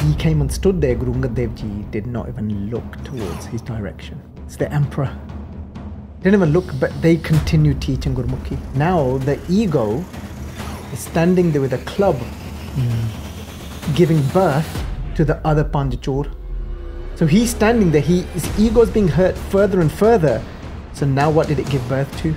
he came and stood there, Guru Angad Dev Ji did not even look towards his direction. It's the emperor. Didn't even look, but they continued teaching Gurmukhi. Now the ego is standing there with a club, giving birth to the other Panj Chor. So he's standing there, his ego is being hurt further and further. So now what did it give birth to?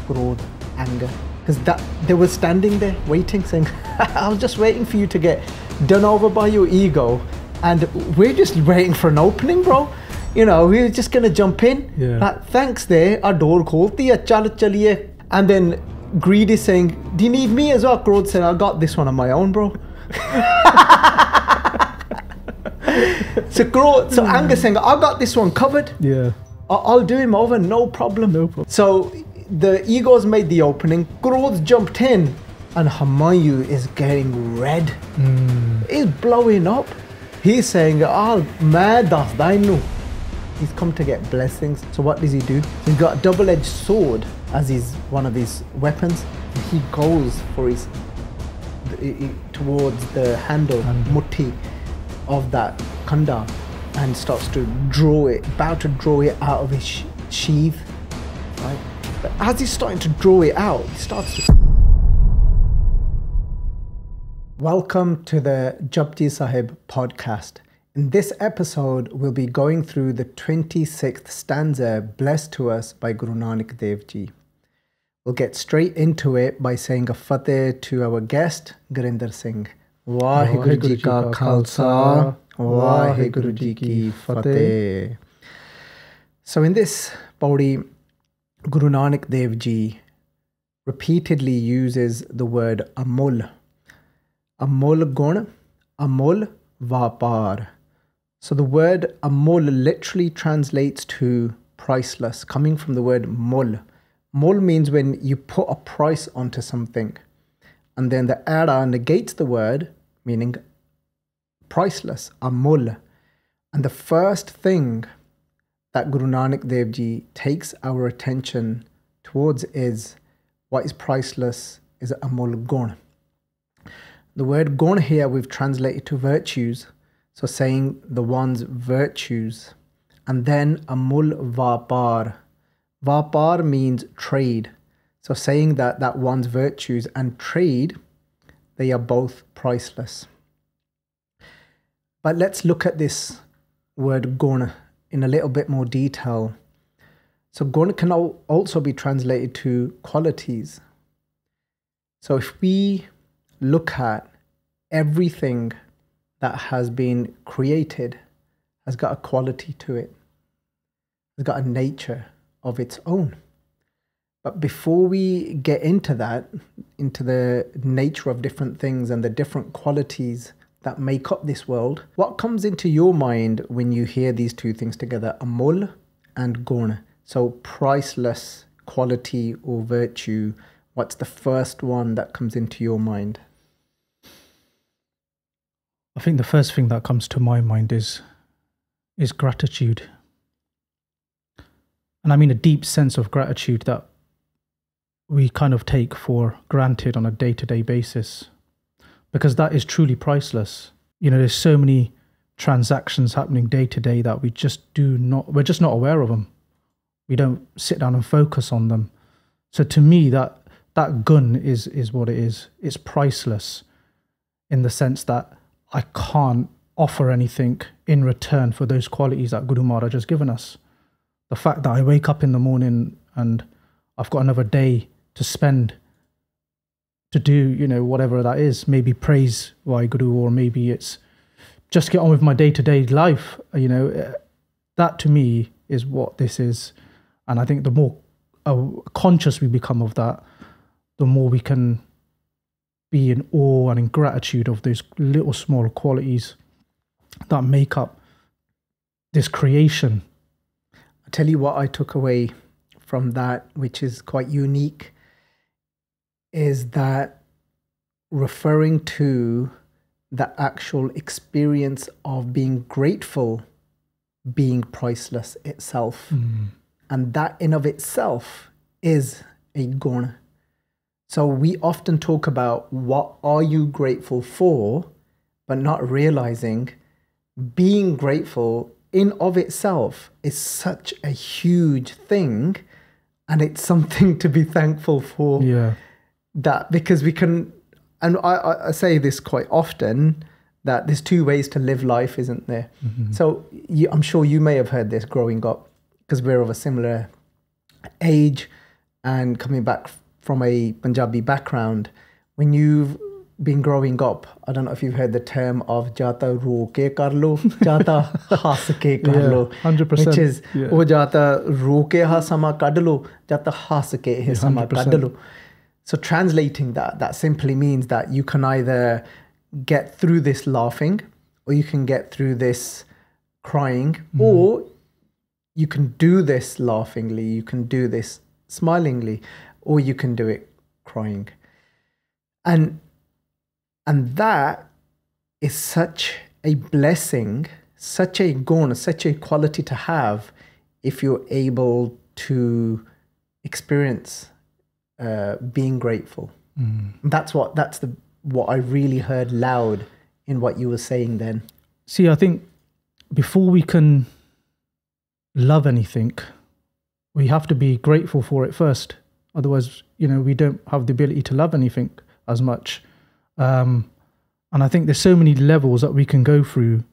Krodh, anger. Because they were standing there waiting, saying, I was just waiting for you to get done over by your ego, and we're just waiting for an opening, bro. You know, we're just gonna jump in. Yeah. Like, thanks there, our door called the chal chaliye. And then Greed is saying, do you need me as well? Krodh said, I got this one on my own, bro. So Anger saying, I got this one covered. Yeah. I'll do him over, no problem. No problem. So the egos made the opening, Krodh jumped in, and Humayun is getting red. He's blowing up. He's saying, mad dainu. He's come to get blessings. So what does he do? He's got a double-edged sword as one of his weapons. He goes for towards the handle, mutti, of that khanda, and starts to draw it, about to draw it out of his sheath. Right? But as he's starting to draw it out, he starts to... Welcome to the Japji Sahib Podcast. In this episode, we'll be going through the 26th stanza blessed to us by Guru Nanak Dev Ji. We'll get straight into it by saying a fateh to our guest, Gurinder Singh. Waheguru Ji Ka Khalsa, Waheguru Ji Ki Fateh. So in this pauri, Guru Nanak Dev Ji repeatedly uses the word Amul. Amul Gun, Amul Vaapaar. So the word Amul literally translates to priceless, coming from the word mul. Mul means when you put a price onto something. And then the ara negates the word, meaning priceless, Amul. And the first thing that Guru Nanak Dev Ji takes our attention towards is what is priceless is Amul Gun. The word gun here we've translated to virtues, so saying the one's virtues. And then Amul Vaapaar. Vaapaar means trade. So saying that one's virtues and trade, they are both priceless. But let's look at this word gun in a little bit more detail. So gun can also be translated to qualities. So if we look at everything that has been created has got a quality to it. It's got a nature of its own. But before we get into that, into the nature of different things and the different qualities that make up this world, what comes into your mind when you hear these two things together, Amul and Gun? So priceless quality or virtue, what's the first one that comes into your mind? I think the first thing that comes to my mind is gratitude. And I mean a deep sense of gratitude that we kind of take for granted on a day-to-day basis, because that is truly priceless. You know, there's so many transactions happening day to day that we're just not aware of them. We don't sit down and focus on them. So to me, that gun is what it is. It's priceless in the sense that I can't offer anything in return for those qualities that Guru Maharaj has given us. The fact that I wake up in the morning and I've got another day to spend to do, you know, whatever that is, maybe praise Guru, or maybe it's just get on with my day-to-day life, you know, that to me is what this is. And I think the more conscious we become of that, the more we can be in awe and in gratitude of those little small qualities that make up this creation. I'll tell you what I took away from that, which is quite unique, is that referring to the actual experience of being grateful being priceless itself. And that in of itself is a gun. So we often talk about what are you grateful for, but not realizing being grateful in of itself is such a huge thing, and it's something to be thankful for. Yeah. That because we can, and I say this quite often, that there's two ways to live life, isn't there? So I'm sure you may have heard this growing up, because we're of a similar age and coming back from a Punjabi background. When you've been growing up, I don't know if you've heard the term of jata ro ke kar lo, jata has ke kar lo. 100%. Which is, oh jata ro ke ha sama kad lo, jata has ke he sama kad lo. So translating that simply means that you can either get through this laughing, or you can get through this crying, or you can do this laughingly, you can do this smilingly, or you can do it crying. And that is such a blessing, such a gun, such a quality to have if you're able to experience being grateful. That's what I really heard loud in what you were saying then. See, I think before we can love anything, we have to be grateful for it first. Otherwise, we don't have the ability to love anything as much. And I think there's so many levels that we can go through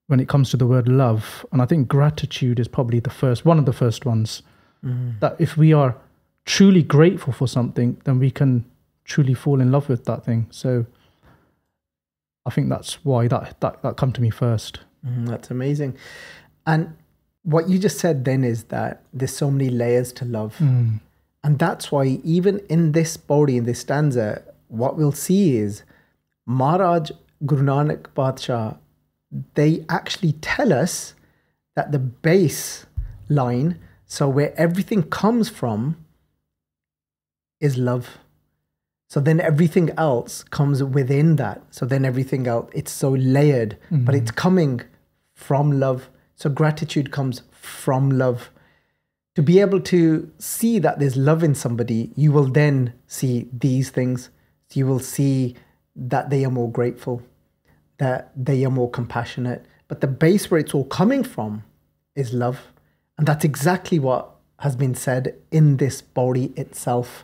when it comes to the word love. And I think gratitude is probably one of the first ones. That if we are truly grateful for something, then we can truly fall in love with that thing. So I think that's why that come to me first. That's amazing. And what you just said then is that there's so many layers to love. And that's why even in this pauri, in this stanza, what we'll see is Maharaj Guru Nanak Badshah, they actually tell us that the base line, so where everything comes from, is love. So then everything else comes within that. So then everything else, it's so layered, but it's coming from love. So gratitude comes from love. To be able to see that there's love in somebody, you will then see these things. You will see that they are more grateful, that they are more compassionate. But the base where it's all coming from is love. And that's exactly what has been said in this pauri itself.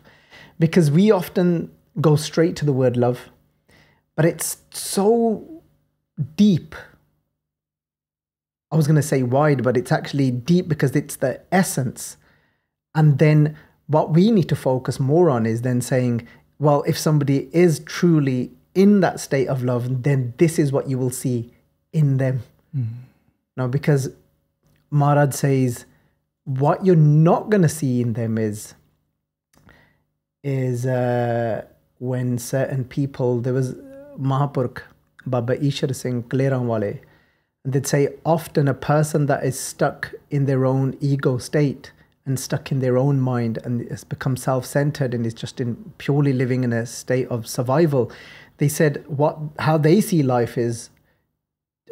Because we often go straight to the word love, but it's so deep. I was going to say wide, but it's actually deep because it's the essence. And then what we need to focus more on is then saying, well, if somebody is truly in that state of love, then this is what you will see in them. Now, because Maharaj says, what you're not going to see in them is when certain people, there was Mahapurkh, Baba Ishar Singh, Kalera wale, and they'd say often a person that is stuck in their own ego state and stuck in their own mind and has become self-centered and is just purely living in a state of survival, they said how they see life is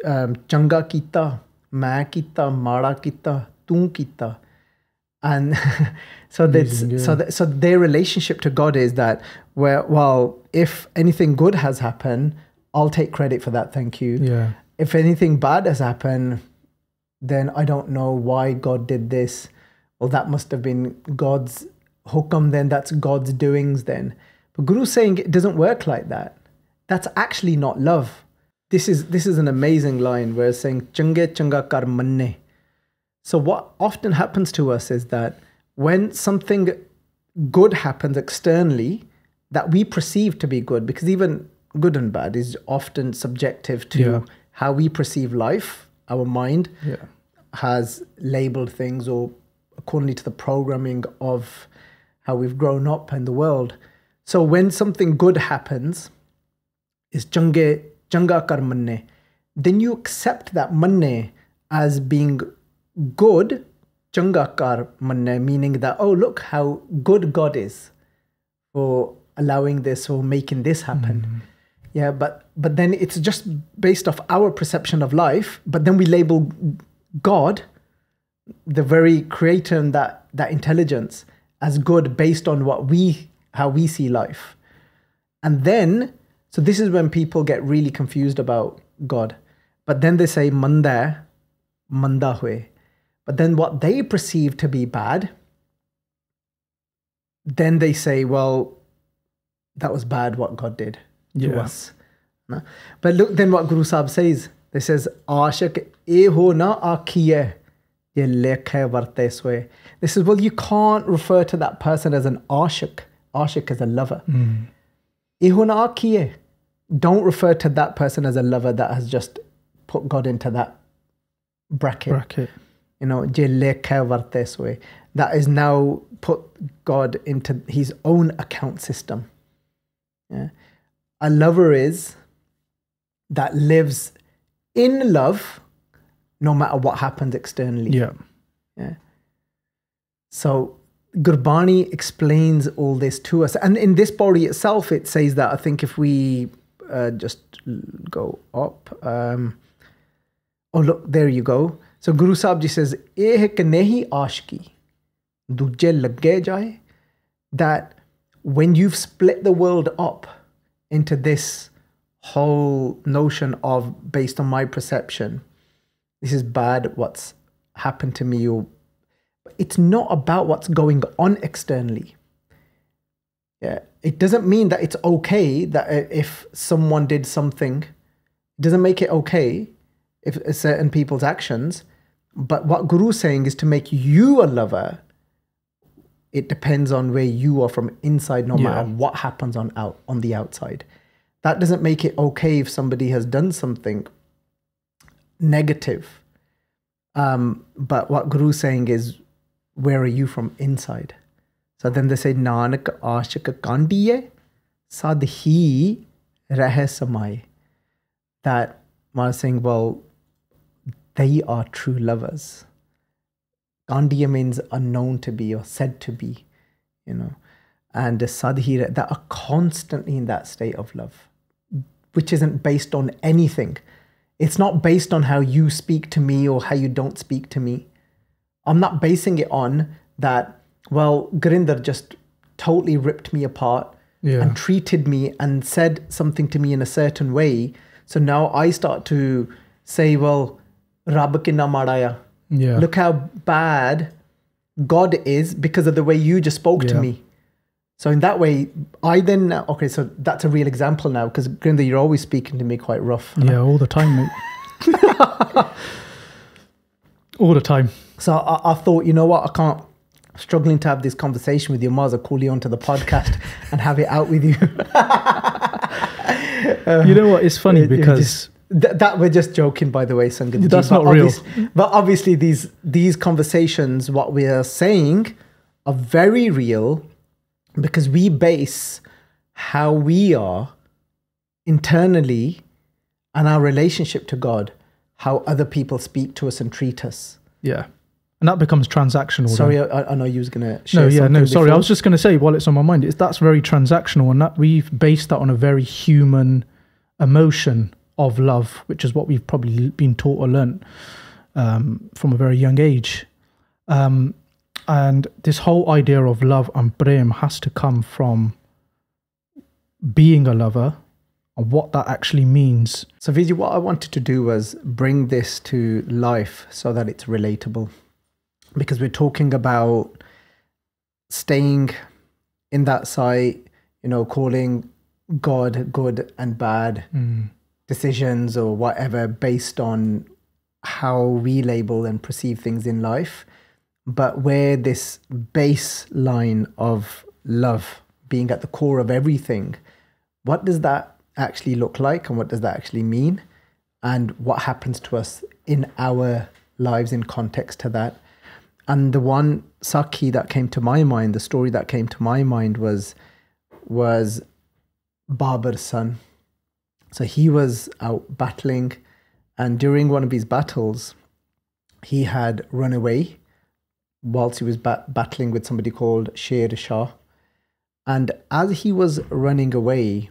changa kita, main kita, mara kita, tu kita. And so their relationship to God is that, if anything good has happened, I'll take credit for that, thank you. Yeah. If anything bad has happened, then I don't know why God did this. Well, that must have been God's hukam then, that's God's doings then. But Guru's saying it doesn't work like that. That's actually not love. This is an amazing line where it's saying, Change changa kar manne. So what often happens to us is that when something good happens externally that we perceive to be good, because even good and bad is often subjective to how we perceive life. Our mind has labeled things or according to the programming of how we've grown up in the world. So when something good happens, is changa kar manne, then you accept that manne as being good, changa kar manne, meaning that, oh, look how good God is for allowing this or making this happen. Yeah, but then it's just based off our perception of life, but then we label God, the very creator and that intelligence, as good based on how we see life. And then So this is when people get really confused about God. But then they say manda hue. But then what they perceive to be bad, then they say, well, that was bad what God did to us. No? But look then what Guru Sahib says. They says, Aashik e ho na akhiye, ye lekhe varte soe. They says, well, you can't refer to that person as an aashik. Aashik is a lover. E ho na akhiye. Don't refer to that person as a lover that has just put God into that bracket. You know, je lekhe varte soe. That is now put God into his own account system. Yeah. A lover is that lives in love no matter what happens externally. Yeah. So Gurbani explains all this to us. And in this pauri itself, it says that, I think if we just go up. Oh, look, there you go. So Guru Sahib Ji says, "Ek nahi aashki, duje lagge jaye." That when you've split the world up into this whole notion of, based on my perception, this is bad, what's happened to me, or it's not about what's going on externally. Yeah, it doesn't mean that it's okay that if someone did something, it doesn't make it okay if certain people's actions. But what Guru is saying is to make you a lover, it depends on where you are from inside, no matter what happens on the outside. That doesn't make it okay if somebody has done something negative. But what Guru is saying is, where are you from inside? So then they say, Nanak aashik kandiye, sad hi rahe samaahi. That Maharaj is saying, well, they are true lovers. Kandiya means unknown to be or said to be, you know. And sadhi, that are constantly in that state of love, which isn't based on anything. It's not based on how you speak to me or how you don't speak to me. I'm not basing it on that, well, Gurinder just totally ripped me apart and treated me and said something to me in a certain way. So now I start to say, well, Rab kinna madaya. Look how bad God is because of the way you just spoke to me. So in that way, I then, okay, so that's a real example now, because Gurinder, you're always speaking to me quite rough. Yeah, all the time, mate. All the time. So I thought, you know what, I'm struggling to have this conversation with you. Might as well call you onto the podcast and have it out with you. You know what, it's funny because... That we're just joking, by the way, Sangat. That's not real. But obviously these conversations, what we are saying, are very real, because we base how we are internally and our relationship to God, how other people speak to us and treat us. Yeah. And that becomes transactional. Sorry, I know you was going to share something sorry. before. I was just going to say, while it's on my mind, that's very transactional, and that we've based that on a very human emotion of love, which is what we've probably been taught or learnt from a very young age. And this whole idea of love and prem has to come from being a lover and what that actually means. So Vijay, what I wanted to do was bring this to life so that it's relatable. Because we're talking about staying in that site, you know, calling God good and bad decisions or whatever based on how we label and perceive things in life. But where this baseline of love being at the core of everything, what does that actually look like, and what does that actually mean, and what happens to us in our lives in context to that? And the one Sakhi that came to my mind, the story that came to my mind was Babur's son. So he was out battling, and during one of his battles, he had run away whilst he was battling with somebody called Sher Shah. And as he was running away,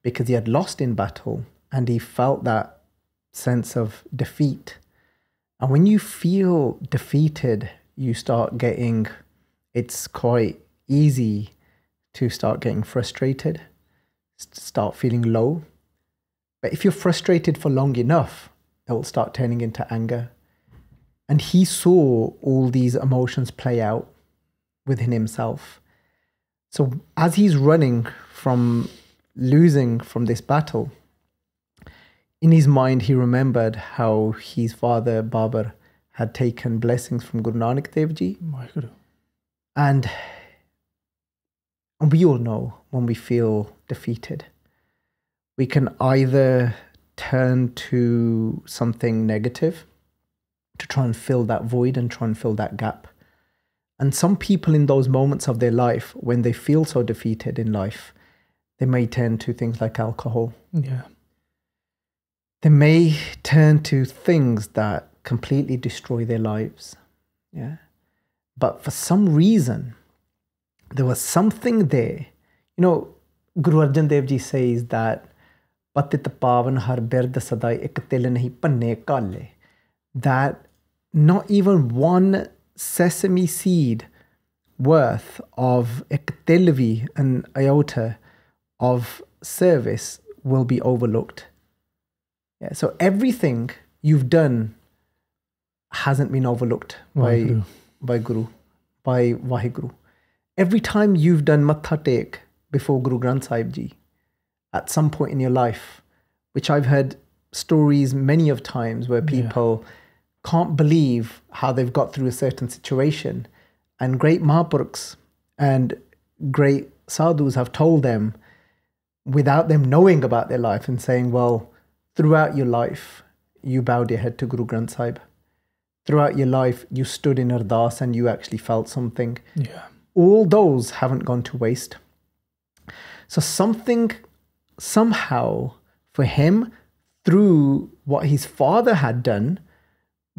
because he had lost in battle, and he felt that sense of defeat. And when you feel defeated, you start getting, it's quite easy to start getting frustrated. start feeling low. But if you're frustrated for long enough, it will start turning into anger. And he saw all these emotions play out within himself. So as he's running from losing from this battle, in his mind, he remembered how his father, Babar, had taken blessings from Guru Nanak Dev Ji. And we all know when we feel defeated, we can either turn to something negative to try and fill that void and try and fill that gap. And some people in those moments of their life, when they feel so defeated in life, they may turn to things like alcohol. Yeah. They may turn to things that completely destroy their lives. Yeah. But for some reason, there was something there. You know, Guru Arjan Dev Ji says that Patit pavan har bird sadai ek til nahi panne kaale. That not even one sesame seed worth of ek tilvi, an iota of service will be overlooked. Yeah, so everything you've done hasn't been overlooked by Guru, by Vaheguru. Every time you've done Matha Tek before Guru Granth Sahib Ji, at some point in your life, which I've heard stories many of times where people can't believe how they've got through a certain situation, and great Mahapurukhs and great sadhus have told them without them knowing about their life and saying, well, throughout your life, you bowed your head to Guru Granth Sahib. Throughout your life, you stood in ardas and you actually felt something. Yeah. All those haven't gone to waste. So something, somehow, for him, through what his father had done,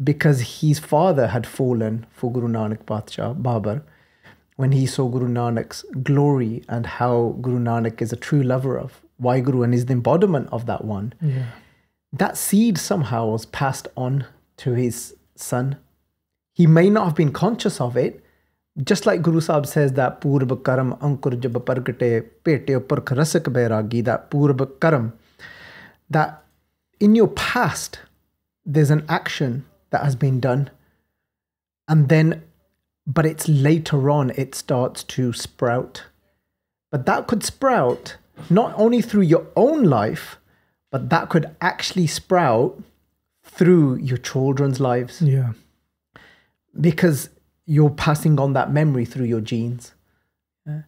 because his father had fallen for Guru Nanak Badshah, Babar, when he saw Guru Nanak's glory and how Guru Nanak is a true lover of Waheguru and is the embodiment of that one, that seed somehow was passed on to his son. He may not have been conscious of it, just like Guru Sahib says that Purb Karam Ankur Jab Pargate Pete Purkh Rasak Bairagi, that Purb Karam, that in your past there's an action that has been done, and then, but it's later on it starts to sprout. But that could sprout not only through your own life, but that could actually sprout through your children's lives. Yeah. Because you're passing on that memory through your genes. Yeah.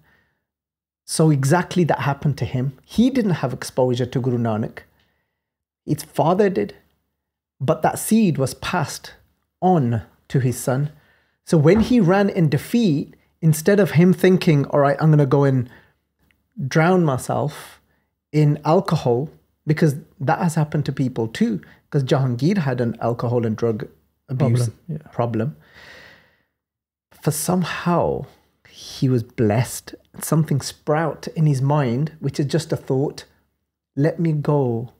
So exactly that happened to him. He didn't have exposure to Guru Nanak. His father did. But that seed was passed on to his son. So when he ran in defeat, instead of him thinking, all right, I'm going to go and drown myself in alcohol, because that has happened to people too, because Jahangir had an alcohol and drug abuse problem. For somehow he was blessed, something sprout in his mind, which is just a thought, let me go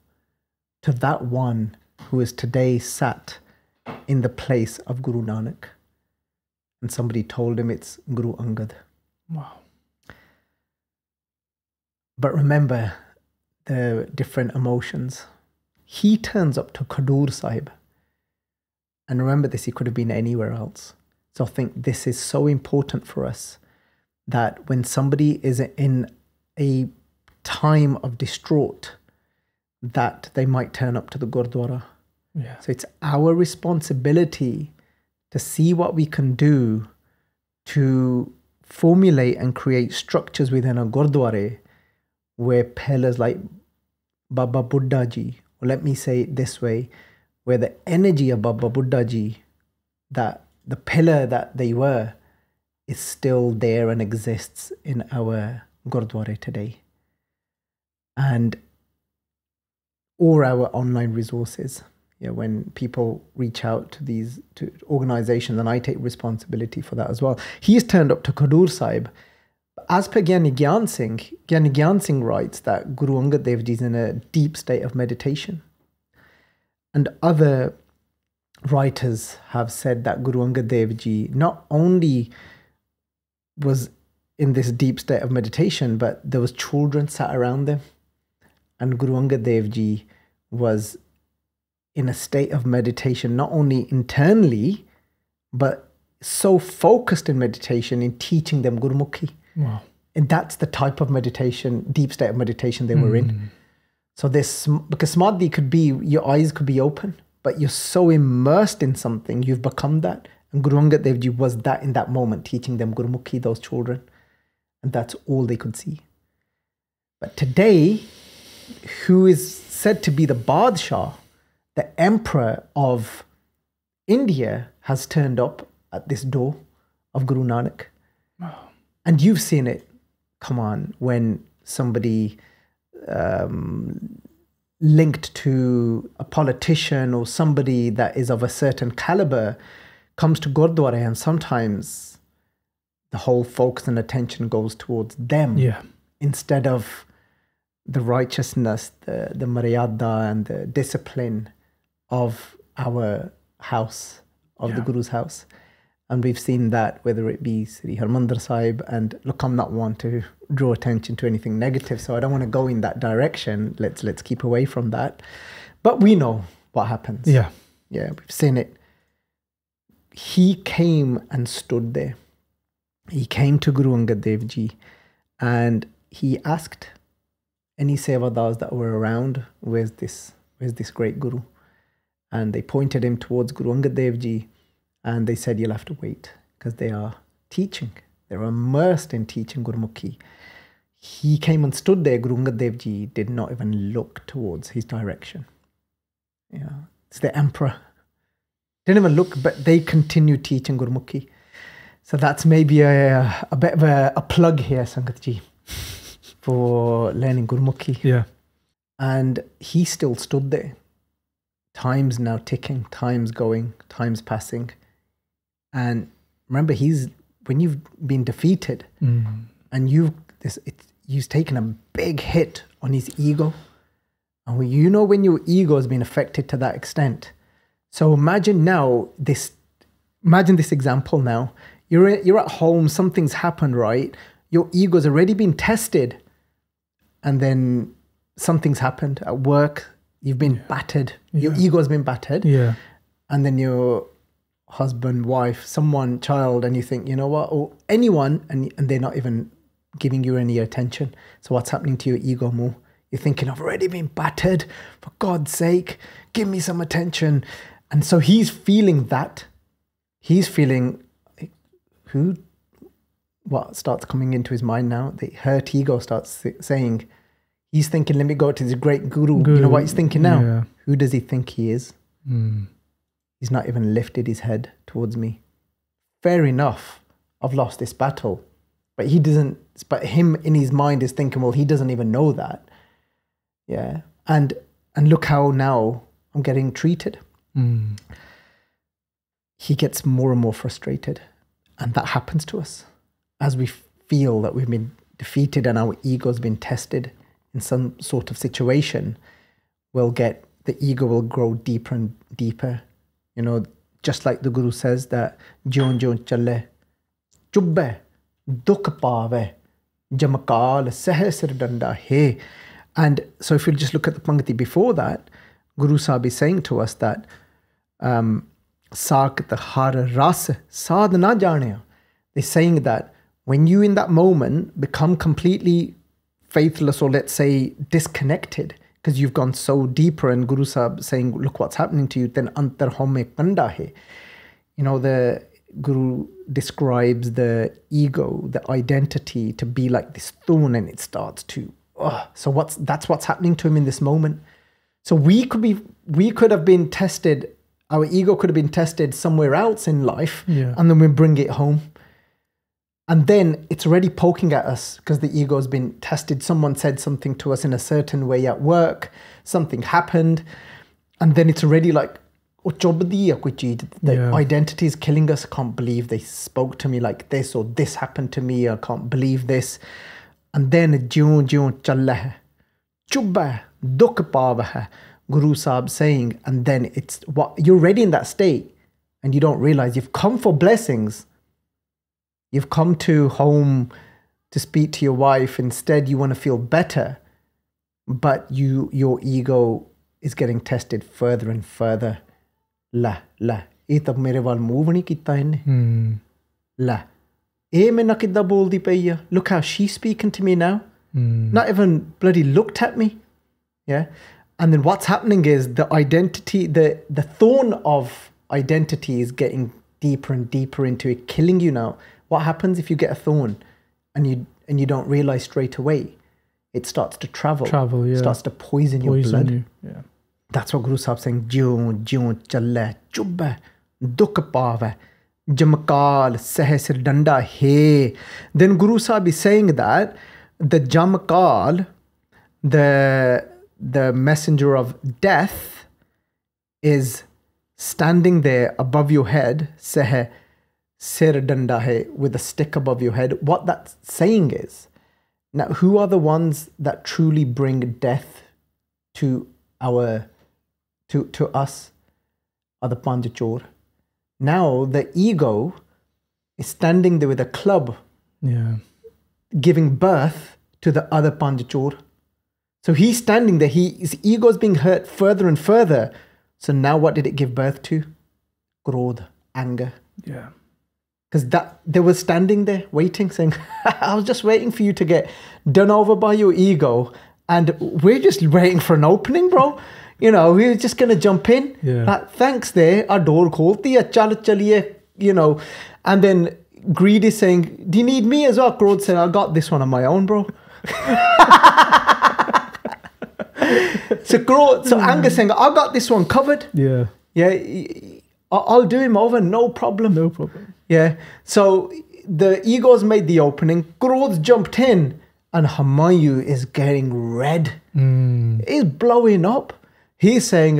to that one who is today sat in the place of Guru Nanak. And somebody told him it's Guru Angad. Wow. But remember the different emotions. He turns up to Khadur Sahib. And remember this, he could have been anywhere else. So I think this is so important for us, that when somebody is in a time of distraught, that they might turn up to the Gurdwara. Yeah. So it's our responsibility to see what we can do to formulate and create structures within a Gurdwara where pillars like Baba Buddha Ji, or let me say it this way, where the energy of Baba Buddha Ji, that the pillar that they were, is still there and exists in our Gurdwara today. And or our online resources. Yeah, when people reach out to these organizations, and I take responsibility for that as well. He's turned up to Khadur Sahib. As per Gyani Gyan Singh writes that Guru Angad Dev Ji is in a deep state of meditation. And other writers have said that Guru Angad Dev Ji not only was in this deep state of meditation, but there was children sat around them. And Guru Angad Dev Ji was in a state of meditation, not only internally, but so focused in meditation in teaching them Gurmukhi. Wow. And that's the type of meditation, deep state of meditation they were in. So this, because Samadhi could be, your eyes could be open, but you're so immersed in something, you've become that. And Guru Angad Dev Ji was that in that moment, teaching them Gurmukhi, those children. And that's all they could see. But today, who is said to be the Badshah, the emperor of India, has turned up at this door of Guru Nanak. Wow. And you've seen it. Come on, when somebody linked to a politician or somebody that is of a certain caliber comes to Gurdwara, and sometimes the whole focus and attention goes towards them instead of the righteousness, the maryada and the discipline of our house, of the Guru's house. And we've seen that, whether it be Sri Harmandir Sahib, and look, I'm not one to draw attention to anything negative, so I don't want to go in that direction. Let's keep away from that. But we know what happens. Yeah, we've seen it. He came and stood there. He came to Guru Angad Dev Ji and he asked any sevadars that were around, where's this great Guru? And they pointed him towards Guru Angad Dev Ji. And they said, you'll have to wait, because they are teaching. They're immersed in teaching Gurmukhi. He came and stood there. Guru Angad Dev Ji did not even look towards his direction. Yeah, it's the emperor. Didn't even look, but they continued teaching Gurmukhi. So that's maybe a bit of a plug here, Sangat Ji, for learning Gurmukhi. Yeah. And he still stood there. Time's now ticking, time's going, time's passing. And remember, when you've been defeated and you've taken a big hit on his ego. And when your ego has been affected to that extent. So imagine this example now. You're at home, something's happened, right? Your ego's already been tested. And then something's happened at work. You've been battered. Your ego's been battered. Yeah. And then your husband, wife, someone, child, and you think, you know what, or anyone, and they're not even giving you any attention. So what's happening to your ego more? You're thinking, I've already been battered. For God's sake, give me some attention. And so he's feeling that. He's feeling, what starts coming into his mind now? The hurt ego starts saying, he's thinking, let me go to this great guru. You know what he's thinking now? Yeah. Who does he think he is? He's not even lifted his head towards me. Fair enough, I've lost this battle. But he doesn't, but him in his mind is thinking, well, he doesn't even know that. Yeah. And look how now I'm getting treated. He gets more and more frustrated. And that happens to us. As we feel that we've been defeated and our ego's been tested in some sort of situation, the ego will grow deeper and deeper. Just like the Guru says that, Jion jion chale, chubbe, dukh paave, jamakal, sahasir danda he. And so if you just look at the Pangati before that, Guru Sahib is saying to us that, Saakt har ras saad na jaane. They're saying that when you in that moment become completely faithless, or let's say disconnected, because you've gone so deeper, and Guru Sahib saying, look what's happening to you, then antar home kanda hai. The Guru describes the ego, the identity, to be like this thorn, and it starts to, so that's what's happening to him in this moment. So we could have been tested, our ego could have been tested somewhere else in life, and then we bring it home. And then it's already poking at us because the ego has been tested. Someone said something to us in a certain way at work, something happened, and then it's already like, the identity is killing us. I can't believe they spoke to me like this, or this happened to me. I can't believe this. And then jion jion challa hai, chubba dukh paava hai, Guru Sahib saying, and then it's what you're already in that state, and you don't realize you've come for blessings. You've come to home to speak to your wife. Instead, you want to feel better. but your ego is getting tested further and further. La, ਇਹ ਤਾਂ ਮੇਰੇ ਵੱਲ move ਨਹੀਂ ਕੀਤਾ ਇਹਨੇ. ਲੈ ਇਹ ਮੇਰੇ ਨਾਲ ਕਿੱਦਾਂ ਬੋਲਦੀ ਪਈ ਆ. Look how she's speaking to me now. Not even bloody looked at me. Yeah. And then what's happening is the identity, the thorn of identity is getting deeper and deeper into it, killing you now. What happens if you get a thorn and you don't realize straight away? It starts to travel, yeah. Starts to poison your blood. Yeah. That's what Guru Sahib saying, jion challe chubbe dukh paave jamakal seh sir danda he. Then Guru Sahib is saying that the jamakal, the messenger of death, is standing there above your head, seh sir danda hai, with a stick above your head. What that's saying is, now who are the ones that truly bring death to us? Are the Panj Chor. Now the ego is standing there with a club, giving birth to the other Panj Chor. So he's standing there, his ego is being hurt further and further. So now what did it give birth to? Krodh, anger. Yeah. Because they were standing there waiting, saying, I was just waiting for you to get done over by your ego. And we're just waiting for an opening, bro. You know, we were just going to jump in. Yeah. Like, thanks there, our door kholti hai, chal chaliye, you know. And then greed is saying, do you need me as well? Krodh said, I got this one on my own, bro. So anger saying, I got this one covered. Yeah. Yeah. I'll do him over, no problem. No problem. Yeah. So the egos made the opening. Krodh jumped in, and Humayun is getting red. He's blowing up. He's saying,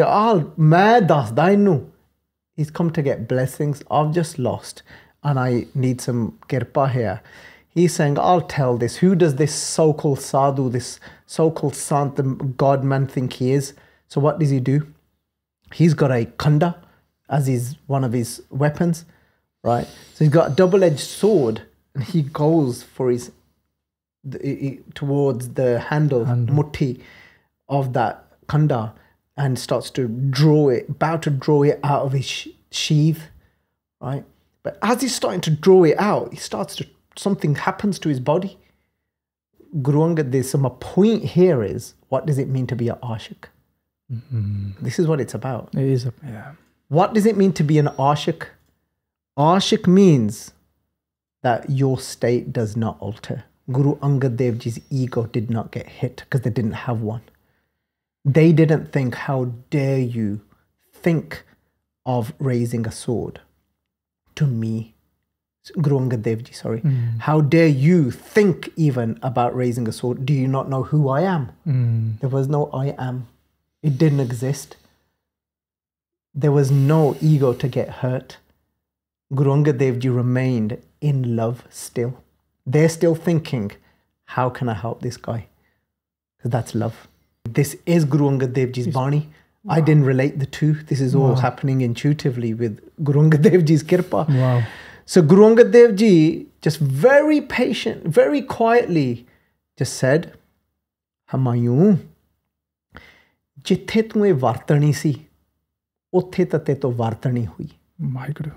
he's come to get blessings. I've just lost, and I need some kirpa here. He's saying, I'll tell this. Who does this so-called sadhu, this so-called sant, the God man think he is? So what does he do? He's got a khanda as one of his weapons, right? So he's got a double-edged sword, and he goes for towards the handle, mutti, of that khanda, and starts to about to draw it out of his sheath, right? But as he's starting to draw it out, something happens to his body. Guru Angad, there's my point here is, what does it mean to be an ashik? This is what it's about. It is, yeah. What does it mean to be an ashik? Ashik means that your state does not alter. Guru Angad Dev Ji's ego did not get hit because they didn't have one. They didn't think, how dare you think of raising a sword to me? Guru Angad Dev Ji, sorry. How dare you think even about raising a sword? Do you not know who I am? There was no I am. It didn't exist. There was no ego to get hurt. Guru Angad Dev Ji remained in love still. They're still thinking, how can I help this guy? Because that's love. This is Guru Angad Dev Ji's Bani. Wow. I didn't relate the two. This is all happening intuitively with Guru Angad Dev Ji's Kirpa. Wow. So Guru Angad Dev Ji, just very patient, very quietly, just said, Humayun, jithe tu vartani si, ਉੱਥੇ ਤਾਂ ਤੇ ਤੋਂ ਵਰਤਣੀ ਹੋਈ. ਵਾਹਿਗੁਰੂ.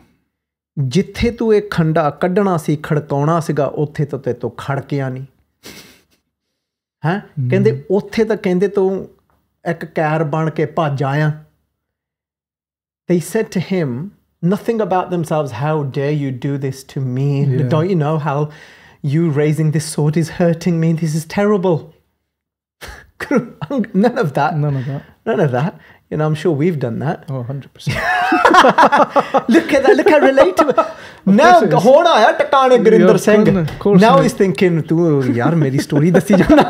ਜਿੱਥੇ ਤੂੰ ਇਹ ਖੰਡਾ ਕੱਢਣਾ ਸੀ, ਖੜਕਾਉਣਾ ਸੀਗਾ, ਉੱਥੇ ਤਾਂ ਤੇ ਤੋਂ ਖੜਕਿਆ ਨਹੀਂ. ਹੈਂ ਕਹਿੰਦੇ ਉੱਥੇ ਤਾਂ ਕਹਿੰਦੇ ਤੂੰ ਇੱਕ ਕੈਰ ਬਣ ਕੇ ਭੱਜ ਆਇਆ. They said to him nothing about themselves. How dare you do this to me? Yeah. Don't you know how you raising this sword is hurting me? This is terrible. None of that. None of that. None of that. You know, I'm sure we've done that. Oh, 100%. Look at that. Look how relatable. Now, hona aaya takane Gurinder Singh. Now he's thinking, tu yaar meri story dassi jana.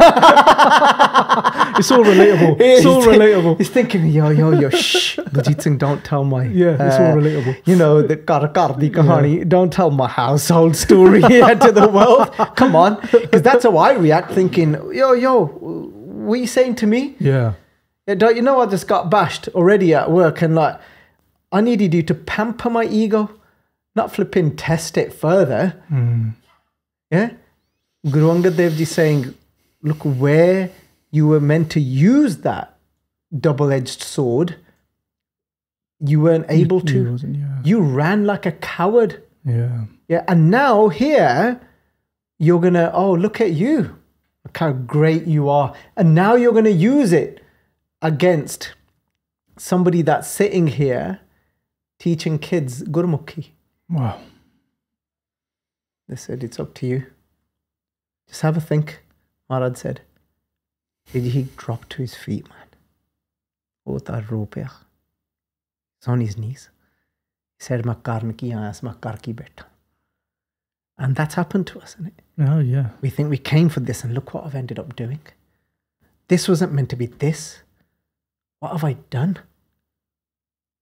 It's all relatable. It's all relatable. He's thinking, yo, shh. Bajit Singh, don't tell my... Yeah, it's all relatable. You know, the kar di kahani. Don't tell my household story to the world. Come on. Because that's how I react, thinking, yo, what are you saying to me? Yeah. Don't you know I just got bashed already at work, and like I needed you to pamper my ego, not flipping test it further. Yeah. Guru Angad Dev Ji saying, look, where you were meant to use that double-edged sword. You weren't able to. You ran like a coward. Yeah. And now here, you're going to, oh, look at you. Look how great you are. And now you're going to use it against somebody that's sitting here teaching kids Gurmukhi. Wow. They said, it's up to you. Just have a think, Maharaj said. He dropped to his feet, man. Oh, that ropea. He's on his knees. He said, "Main karan ki aaya, main kar ki baitha." And that's happened to us, isn't it? Oh, yeah. We think we came for this and look what I've ended up doing. This wasn't meant to be this. What have I done?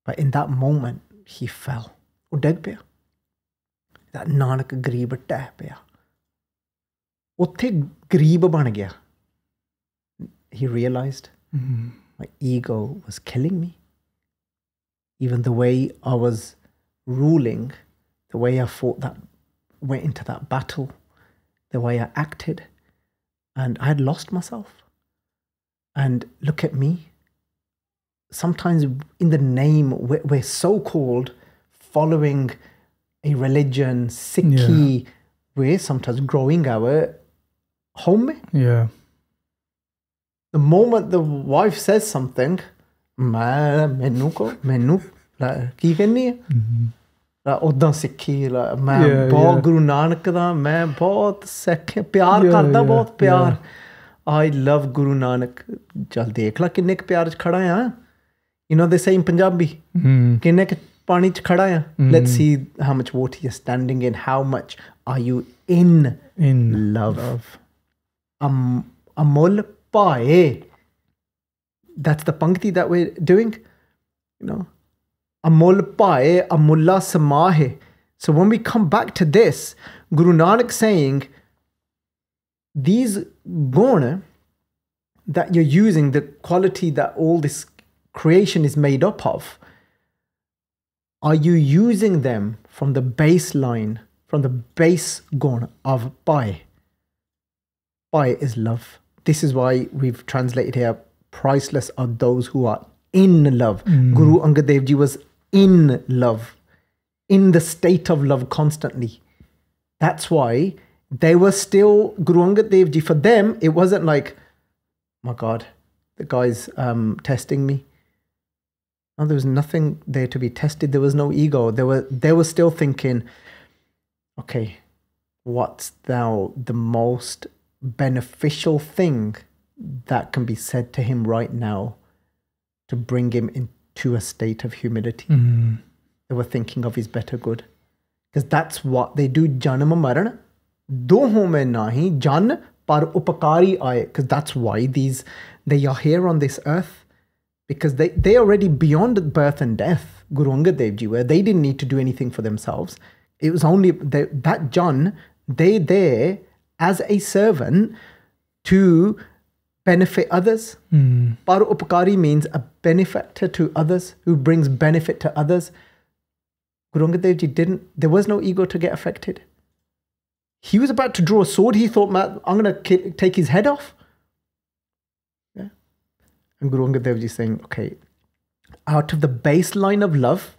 But in that moment, he fell. Oh, dag paya. That Nanak Gareeb teh paya. Utthe Gareeb ban gaya. He realized my ego was killing me. Even the way I was ruling, the way I fought that, went into that battle, the way I acted, and I had lost myself. And look at me. Sometimes in the name, we're so-called following a religion, Sakhi, we're sometimes growing our home. Yeah. The moment the wife says something, मैनू की कहनी है उदां सिक्खी मैं बहुत गुरु नानक दा मैं बहुत सिख प्यार करदा बहुत प्यार I love Guru Nanak चल देख ला किन्ने क प्यार च खड़ा है you know they say in Punjabi किन्ने क पानी च खड़ा है let's see how much water you're standing in, how much are you in love. Amul Vaapaaree, that's the pankti that we're doing, you know. Amul Vaapaaree-e Amulaa Samaahi. So when we come back to this, Guru Nanak saying, these guna that you're using, the quality that all this creation is made up of, are you using them from the baseline, from the base guna of Bhaae? Bhaae is love. This is why we've translated here, priceless are those who are in love. Guru Angad Dev Ji was in love, in the state of love constantly. That's why they were still, Guru Angad Dev Ji, for them, it wasn't like, my God, the guy's testing me. No, there was nothing there to be tested. There was no ego. They were still thinking, okay, what's now the most beneficial thing that can be said to him right now to bring him into a state of humility? They were thinking of his better good. Because that's what they do. Janam maran, doho mein nahi, jan par upakari aaye. Because that's why they are here on this earth. Because they already beyond birth and death, Guru Angad Dev Ji, where they didn't need to do anything for themselves. It was only that Jan, they there as a servant to benefit others. Par upakari means a benefactor to others, who brings benefit to others. Guru Angad Dev Ji there was no ego to get affected. He was about to draw a sword. He thought, I'm going to take his head off. Yeah. And Guru Angad Dev Ji saying, okay, out of the baseline of love,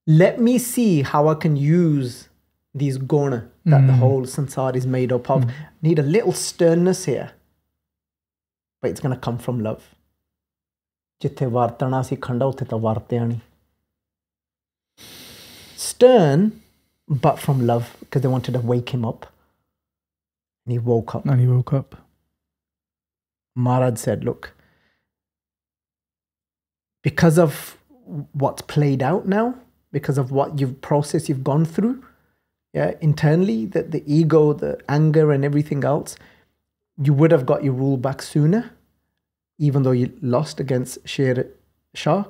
let me see how I can use these guna that the whole sansar is made up of. Need a little sternness here, but it's going to come from love. Jithe vartana si khanda utthe ta vartya nahi. Stern, but from love, because they wanted to wake him up. And he woke up. Maharaj said, look, because of what's played out now, because of what process you've gone through, internally, the ego, the anger and everything else, you would have got your rule back sooner, even though you lost against Sher Shah,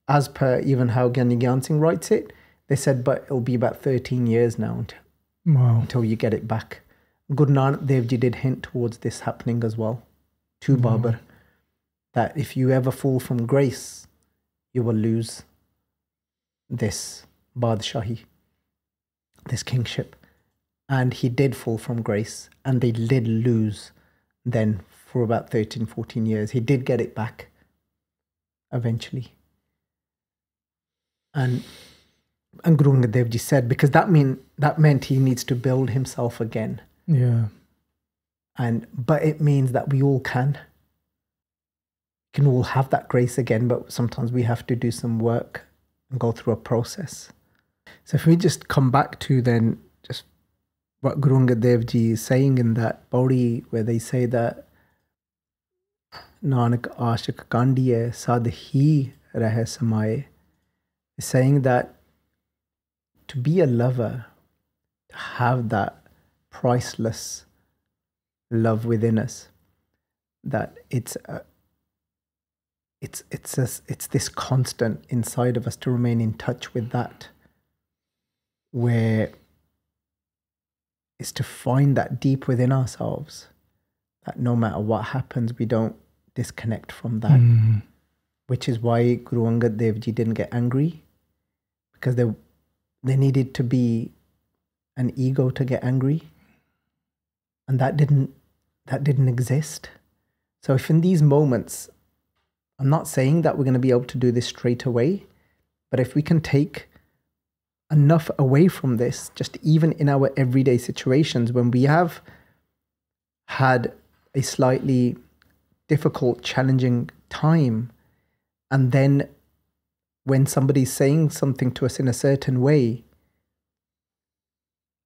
as per even how Gyani Gyan Singh writes it. They said, but it'll be about 13 years now until you get it back. Guru Nanak Dev Ji did hint towards this happening as well to Babar, that if you ever fall from grace, you will lose this Badshahi, this kingship. And he did fall from grace, and they did lose then for about 13, 14 years. He did get it back eventually. And Guru Angad Dev Ji said, because that meant he needs to build himself again. Yeah. But it means that we all can all have that grace again, but sometimes we have to do some work and go through a process. So if we just come back to then just what Guru Angad Dev Ji is saying in that pauri, where they say that Nanak aashik kandiye sad hi rahe samaahi, is saying that to be a lover, to have that priceless love within us, that it's this constant inside of us, to remain in touch with that, where is to find that deep within ourselves, that no matter what happens, we don't disconnect from that. Which is why Guru Angad Dev Ji didn't get angry, because there needed to be an ego to get angry, and that didn't exist. So if in these moments, I'm not saying that we're going to be able to do this straight away, but if we can take enough away from this, just even in our everyday situations, when we have had a slightly difficult, challenging time, and then when somebody's saying something to us in a certain way,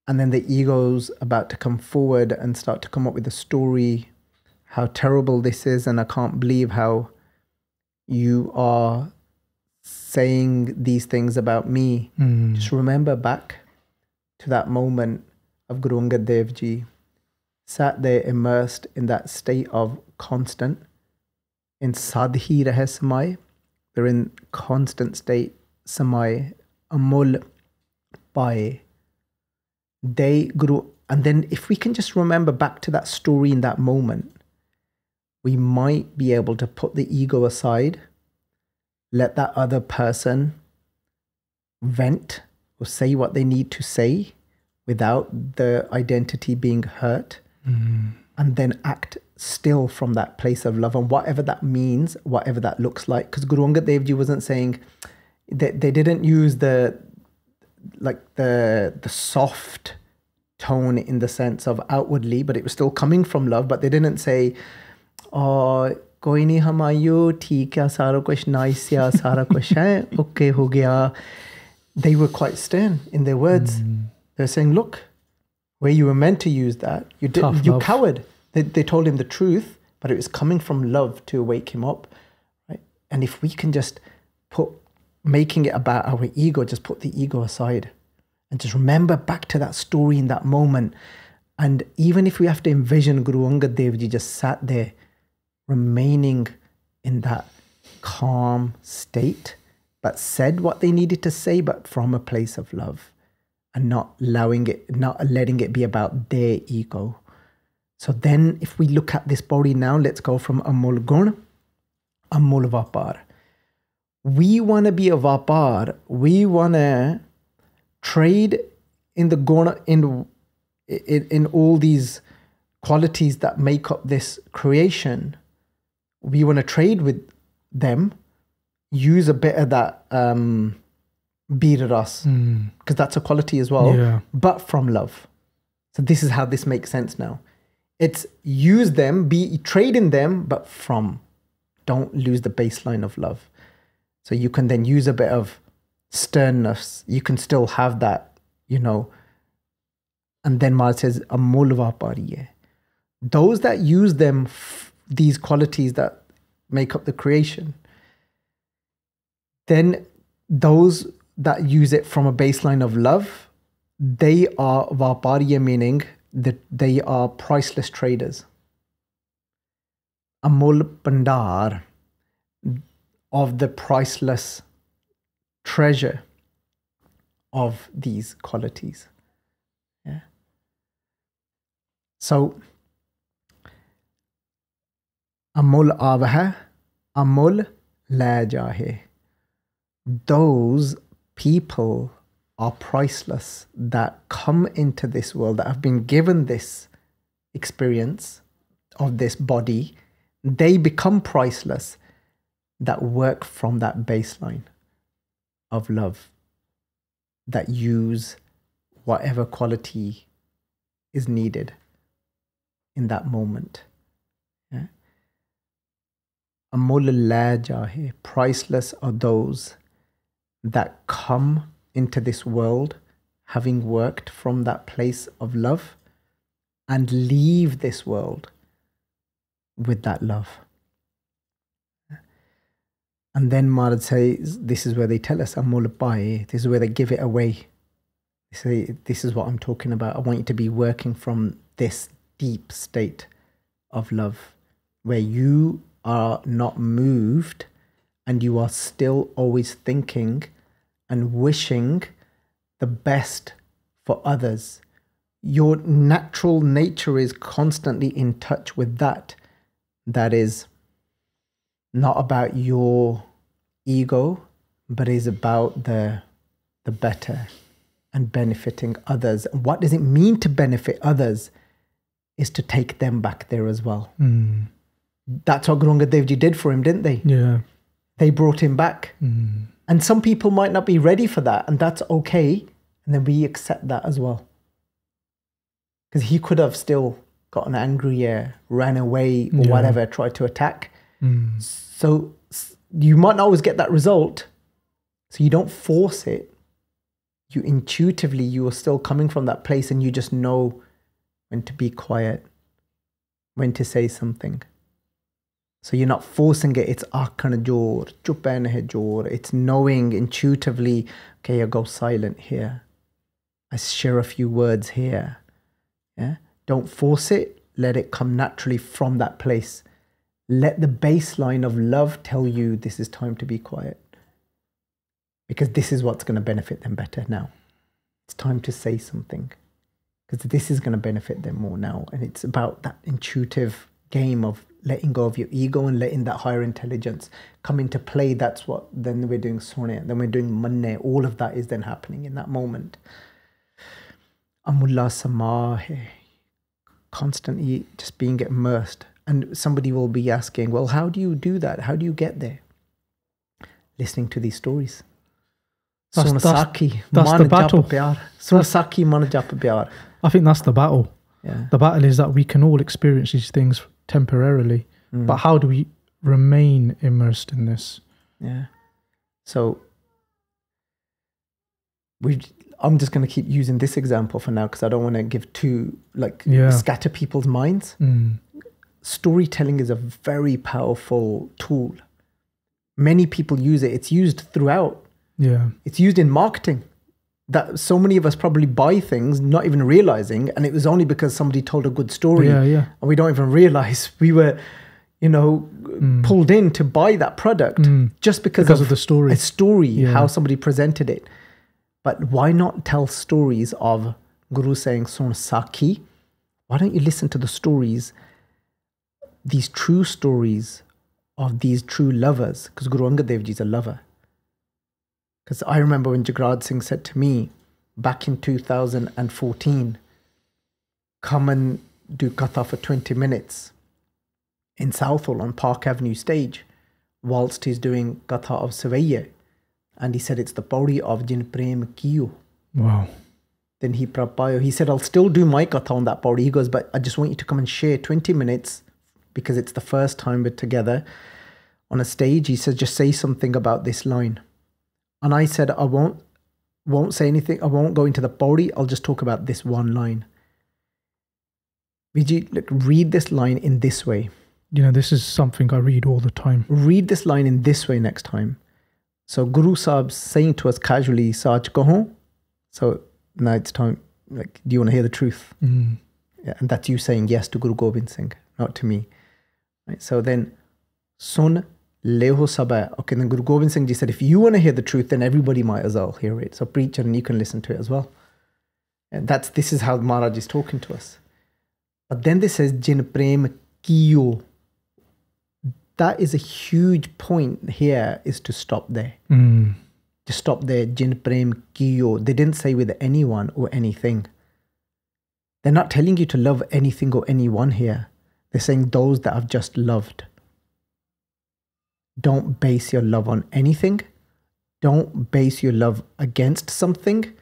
and then the ego's about to come forward and start to come up with a story, how terrible this is, and I can't believe how you are saying these things about me. Just remember back to that moment of Guru Angad Dev Ji sat there immersed in that state of constant, in sadhi rahe samaahi. They're in constant state samaahi, Amul Vaapaaree. And then if we can just remember back to that story in that moment, we might be able to put the ego aside, let that other person vent or say what they need to say without the identity being hurt, and then act still from that place of love, and whatever that means, whatever that looks like. Because Guru Angad Dev Ji wasn't saying, they didn't use the soft tone in the sense of outwardly, but it was still coming from love. But they didn't say, oh, koi nahi Humayun, theek hai, sara kuch nice ya, sara kuch hai, okay ho gaya. They were quite stern in their words. They're saying, look, where you were meant to use that, you didn't, you coward. They told him the truth, but it was coming from love to wake him up, right? And if we can just making it about our ego, just put the ego aside and just remember back to that story in that moment. And even if we have to envision Guru Angad Dev Ji just sat there, remaining in that calm state, but said what they needed to say, but from a place of love, and not letting it be about their ego. So then if we look at this body now, let's go from Amul Gun, Amul Vaapaar. We want to be a Vaapaar. We want to trade in the Gun, in all these qualities that make up this creation. We want to trade with them, use a bit of that Biras, because that's a quality as well, but from love. So this is how this makes sense now. It's use them, trade in them, but from. Don't lose the baseline of love. So you can then use a bit of sternness. You can still have that, And then Maharaj says, Amul Vaapaaree-e. Those that use them, these qualities that make up the creation, then those that use it from a baseline of love, they are Vaapaaree-e, meaning that they are priceless traders. Amul Bhanddaar, of the priceless treasure of these qualities. Yeah. So, Amul Aveh, Amul Jaahi. Those people are priceless that come into this world, that have been given this experience of this body, they become priceless, that work from that baseline of love, that use whatever quality is needed in that moment. Yeah? Amul Jaahi, priceless are those that come into this world having worked from that place of love and leave this world with that love. And then Maharaj says, this is where they tell us, Amul Vaapaaree-e, this is where they give it away. They say, this is what I'm talking about. I want you to be working from this deep state of love, where you are not moved and you are still always thinking and wishing the best for others. Your natural nature is constantly in touch with that. That is not about your ego, but is about the better and benefiting others. And what does it mean to benefit others? Is to take them back there as well. That's what Guru Angad Dev Ji did for him, didn't they? Yeah. They brought him back. And some people might not be ready for that, and that's okay. And then we accept that as well. Because he could have still gotten angry, ran away or whatever, tried to attack. So you might not always get that result. So you don't force it. You intuitively, you are still coming from that place, and you just know when to be quiet, when to say something. So you're not forcing it. It's akhana jor, chupan hai jor. It's knowing intuitively, okay, I go silent here. I share a few words here. Yeah. Don't force it. Let it come naturally from that place. Let the baseline of love tell you this is time to be quiet. Because this is what's going to benefit them better now. It's time to say something. Because this is going to benefit them more now. And it's about that intuitive game of letting go of your ego and letting that higher intelligence come into play. That's what then we're doing Sone, then we're doing Manne. All of that is then happening in that moment. Amulaa Samaahi, constantly just being immersed. And somebody will be asking, well, how do you do that? How do you get there? Listening to these stories. That's Sakhi, the battle. Sakhi man jap pyar. I think that's the battle. Yeah. The battle is that we can all experience these things temporarily, but how do we remain immersed in this? Yeah. So I'm just going to keep using this example for now because I don't want to give too scatter people's minds. Storytelling is a very powerful tool. Many people use it. It's used throughout. Yeah. It's used in marketing. That so many of us probably buy things not even realizing, and it was only because somebody told a good story. And we don't even realize we were, pulled in to buy that product just because of the story. A story, how somebody presented it. But why not tell stories of Guru saying, Son Sakhi? Why don't you listen to the stories, these true stories of these true lovers? Because Guru Angad Dev Ji is a lover. Because I remember when Jagrad Singh said to me back in 2014, come and do katha for 20 minutes in Southall on Park Avenue stage whilst he's doing katha of Savaiya. And he said, it's the pauri of Jin Prem Keeyo. Wow. Then he prapayo. He said, I'll still do my katha on that pauri. He goes, but I just want you to come and share 20 minutes because it's the first time we're together on a stage. He says, just say something about this line. And I said, I won't say anything. I won't go into the pauri. I'll just talk about this one line. Vijay, look, read this line in this way. This is something I read all the time. Read this line in this way next time. So Guru Sahib's saying to us casually, Sach kaho. So now it's time, do you want to hear the truth? Yeah, and that's you saying yes to Guru Gobind Singh, not to me. Right? So then, sun leho sabha. Okay, then Guru Gobind Singh Ji said, if you want to hear the truth, then everybody might as well hear it. So preach it and you can listen to it as well. And this is how Maharaj is talking to us. But then this says, Jin Prem Keeyo. That is a huge point here, is to stop there. To stop there, Jin Prem Keeyo. They didn't say with anyone or anything. They're not telling you to love anything or anyone here. They're saying those that have just loved. Don't base your love on anything. Don't base your love against something.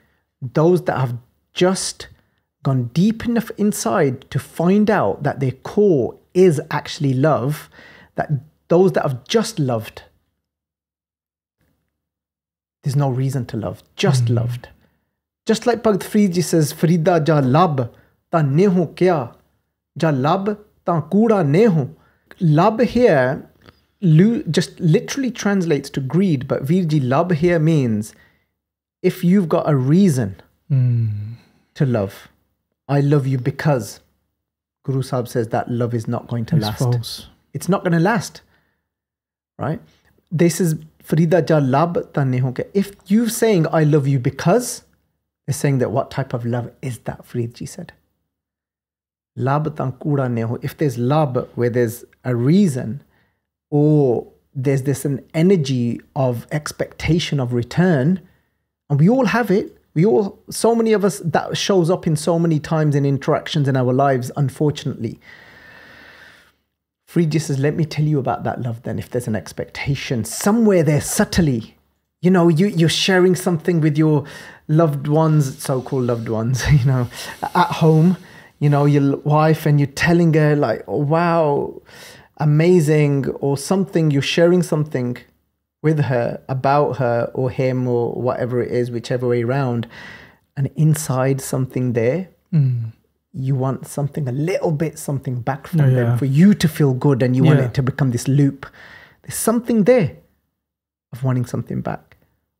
Those that have just gone deep enough inside to find out that their core is actually love, that those that have just loved, there's no reason to love, just loved. Just like Bhagat Freed says, Farida ja lab ta neho kya, ja lab ta kuda neho. Lab here just literally translates to greed, but Virji lab here means if you've got a reason to love, I love you because Guru Sahib says that love is not going to last. False. It's not going to last, right? This is Farida ja lab ta neho kya. If you're saying I love you because, they're saying that what type of love is that, Faridji said. Lab ta kuda neho. If there's lab where there's a reason, or there's an energy of expectation of return, and we all have it. So many of us, that shows up in so many times in interactions in our lives, unfortunately. Freed says, let me tell you about that love then, if there's an expectation somewhere there subtly. You know, you're sharing something with your loved ones, so-called loved ones, you know, at home, you know, your wife, and you're telling her like, oh, wow, amazing, or something, you're sharing something with her, about her or him or whatever it is, whichever way around, and inside something there, you want something, a little bit something back from them for you to feel good, and you want it to become this loop. There's something there of wanting something back.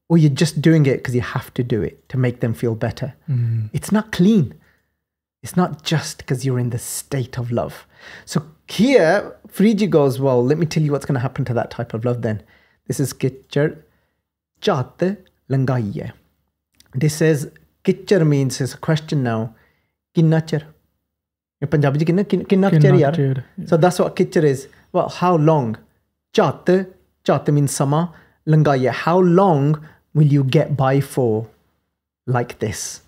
Or you're just doing it because you have to do it to make them feel better. It's not clean. It's not just because you're in the state of love. So here, Freedji goes, well, let me tell you what's going to happen to that type of love then. This is Kitchar Chat Langaiye. This says, Kitchar means, it's a question now, Kinna chir? In Punjabi, kinna chir yaar? So that's what Kitchar is. Well, how long? Chat means sama. Langaiye, how long will you get by for like this?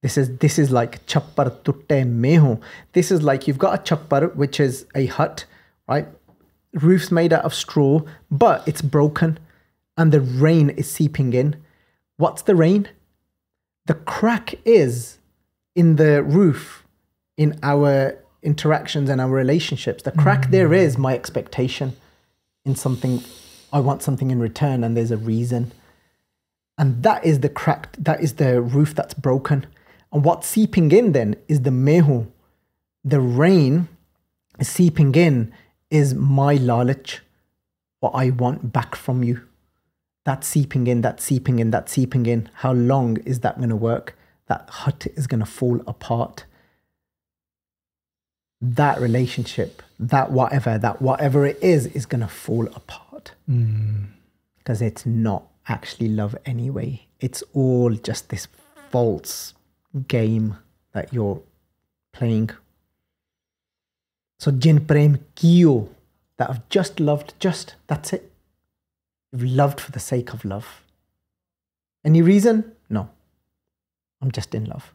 This is like chappar tutte meho. This is like you've got a chappar, which is a hut, right? Roof's made out of straw, but it's broken and the rain is seeping in. What's the rain? The crack is in the roof, in our interactions and our relationships. The crack there is my expectation in something. I want something in return, and there's a reason. And that is the crack, that is the roof that's broken. And what's seeping in then is the mehu. The rain is seeping in is my lalach, what I want back from you. That's seeping in, that's seeping in, that's seeping in. How long is that going to work? That hut is going to fall apart. That relationship, that whatever it is going to fall apart. Because it's not actually love anyway. It's all just this false game that you're playing. So Jin Prem Keeyo, that have just loved, that's it. You've loved for the sake of love. Any reason? No. I'm just in love.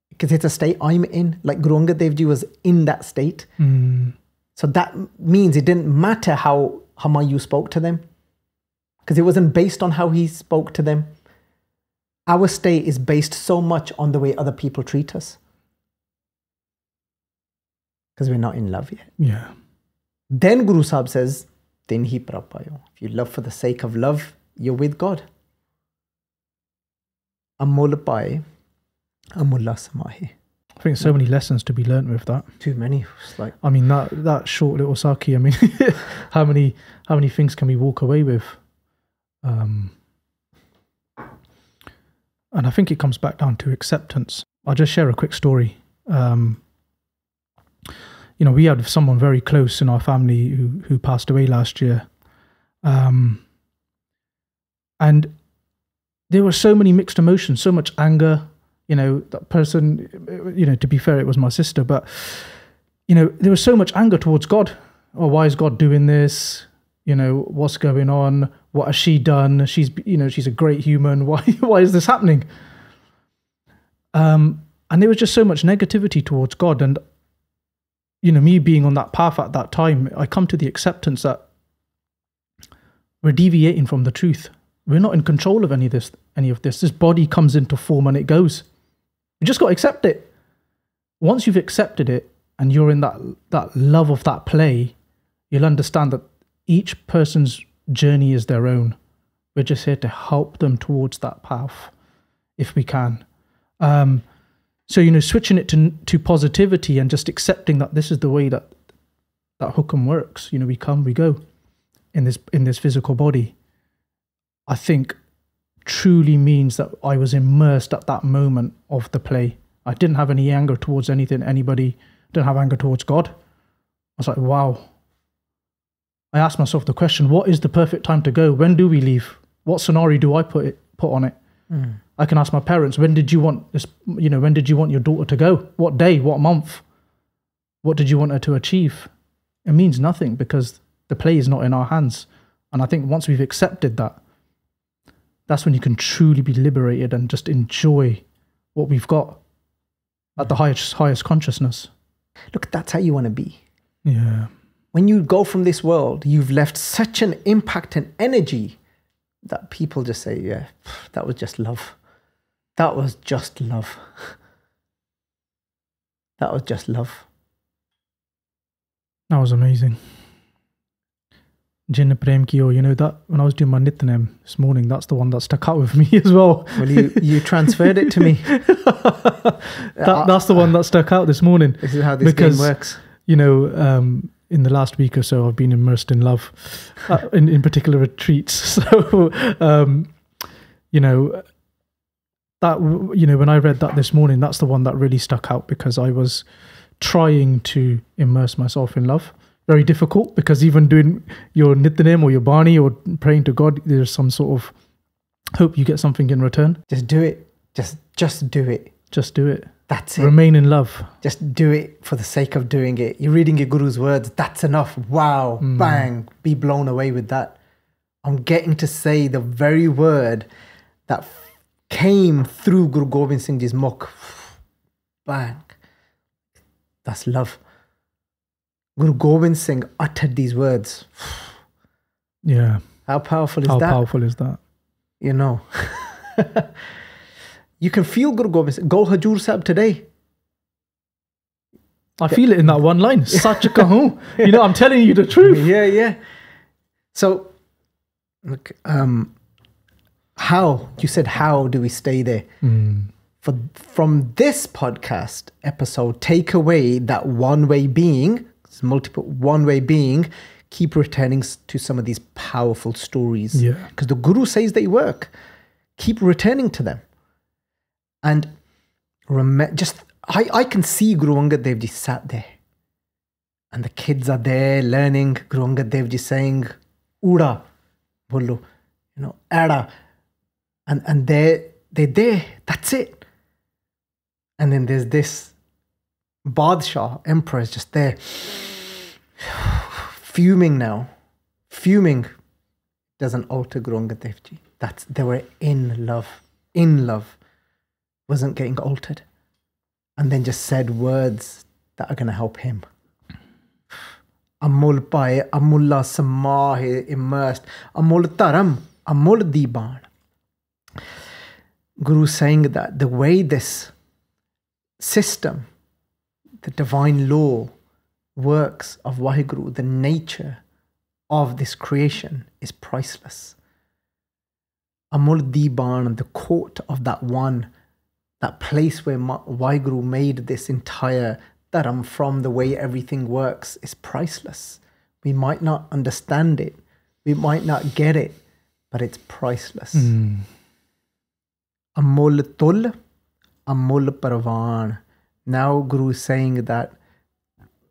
Because it's a state I'm in. Like Guru Angad Dev Ji was in that state. So that means it didn't matter how Humayun spoke to them. Because it wasn't based on how he spoke to them. Our state is based so much on the way other people treat us. Because we're not in love yet. Yeah. Then Guru Sahib says, Din hi prapayo. If you love for the sake of love, you're with God. Amul Vaapaaree-e Amulaa Samaahi. I think so many lessons to be learnt with that. Too many. It's like, I mean, that short little Sakhi, I mean, how many things can we walk away with? And I think it comes back down to acceptance. I'll just share a quick story. You know, we had someone very close in our family who passed away last year. And there were so many mixed emotions, so much anger. You know, that person, you know, to be fair, it was my sister, but, you know, there was so much anger towards God. Oh, why is God doing this? You know, what's going on? What has she done? She's a great human. Why is this happening? And there was just so much negativity towards God. And me being on that path at that time, I come to the acceptance that we're deviating from the truth. We're not in control of any of this. This body comes into form and it goes. You just got to accept it. Once you've accepted it and you're in that love of that play, you'll understand that each person's journey is their own. We're just here to help them towards that path if we can. So, switching it to positivity and just accepting that this is the way that hukum works. We come, we go in this physical body, I think truly means that I was immersed at that moment of the play. I didn't have any anger towards anything, anybody. Didn't have anger towards God. I was like, wow. I asked myself the question, what is the perfect time to go? When do we leave? What scenario do I put on it? I can ask my parents, when did you want this? When did you want your daughter to go? What day? What month? What did you want her to achieve? It means nothing because the play is not in our hands. And I think once we've accepted that, that's when you can truly be liberated and just enjoy what we've got at the highest consciousness. Look, that's how you want to be. Yeah. When you go from this world, you've left such an impact and energy that people just say, yeah, that was just love. That was just love. That was just love. That was amazing. Jin Prem Keeyo, that when I was doing my Nitnem this morning, that's the one that stuck out with me as well. Well, you transferred it to me. That's the one that stuck out this morning. This is how this game works. In the last week or so, I've been immersed in love, in particular retreats. So, when I read that this morning, that's the one that really stuck out because I was trying to immerse myself in love. Very difficult because even doing your Nitnem or your Bani or praying to God, there's some sort of hope you get something in return. Just do it. Just do it. Just do it. That's it. Remain in love. Just do it for the sake of doing it. You're reading your Guru's words. That's enough. Wow. Bang. Be blown away with that. I'm getting to say the very word that came through Guru Gobind Singh Ji's mukh. Bang. That's love. Guru Gobind Singh uttered these words. Yeah. How powerful is that? How powerful is that? You can feel Guru Gobind Singh. Go Hajur Sahib today. I feel it in that one line. Sach kahun. I'm telling you the truth. Yeah. So, look, how? You said, how do we stay there? From this podcast episode, take away that one-way being, multiple one-way being, keep returning to some of these powerful stories. Yeah. Because the Guru says they work. Keep returning to them. And I can see Guru Angad Dev Ji sat there. And the kids are there learning. Guru Angad Dev Ji saying, Uda, bolo, Ada. And they're there. That's it. And then there's this Badshah, emperor, is just there. Fuming now. Fuming doesn't alter Guru Angad Dev Ji. They were in love. In love. Wasn't getting altered. And then just said words that are going to help him. Amul Vaapaaree-e Amulaa Samaahi immersed. Amul Dharam, Amul Deebaan. Guru saying that the way this system, the divine law works of Waheguru, the nature of this creation is priceless. Amul Deebaan, the court of that one, that place where Waheguru made this entire Dharam from, the way everything works, is priceless. We might not understand it, we might not get it, but it's priceless. Amul Tul, Amul Parvaan. Now Guru is saying that